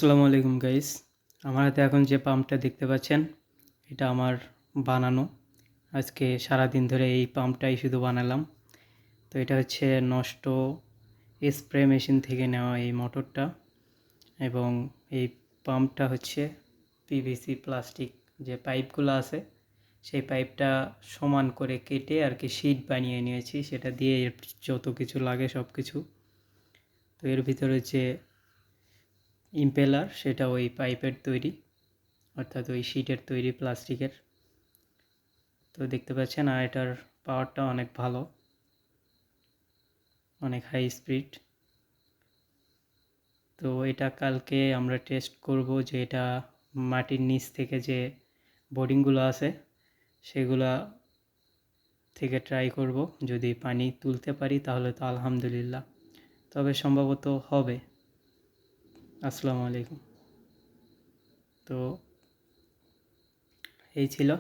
আসসালামু আলাইকুম গাইস। আমার হাতে এখন যে পাম্পটা দেখতে পাচ্ছেন, এটা আমার বানানো। আজকে সারাদিন ধরে এই পাম্পটাই শুধু বানালাম। তো এটা হচ্ছে নষ্ট স্প্রে মেশিন থেকে নেওয়া এই মোটরটা, এবং এই পাম্পটা হচ্ছে পিভিসি প্লাস্টিক যে পাইপগুলো আছে, সেই পাইপটা সমান করে কেটে আর কি শিট বানিয়ে নিয়েছি, সেটা দিয়ে এর যত কিছু লাগে সব কিছু। তো এর ভিতরে যে ইম্পেলার, সেটা ওই পাইপের তৈরি, অর্থাৎ ওই শিটের তৈরি প্লাস্টিকের। তো দেখতে পাচ্ছেন, আর এটার পাওয়ারটা অনেক ভালো, অনেক হাই স্পিড। তো এটা কালকে আমরা টেস্ট করব যে এটা মাটির নিচ থেকে যে বোর্ডিংগুলো আছে সেগুলা থেকে ট্রাই করব। যদি পানি তুলতে পারি তাহলে তো আলহামদুলিল্লাহ, তবে সম্ভবত হবে। আসসালামু আলাইকুম। তো এই ছিল।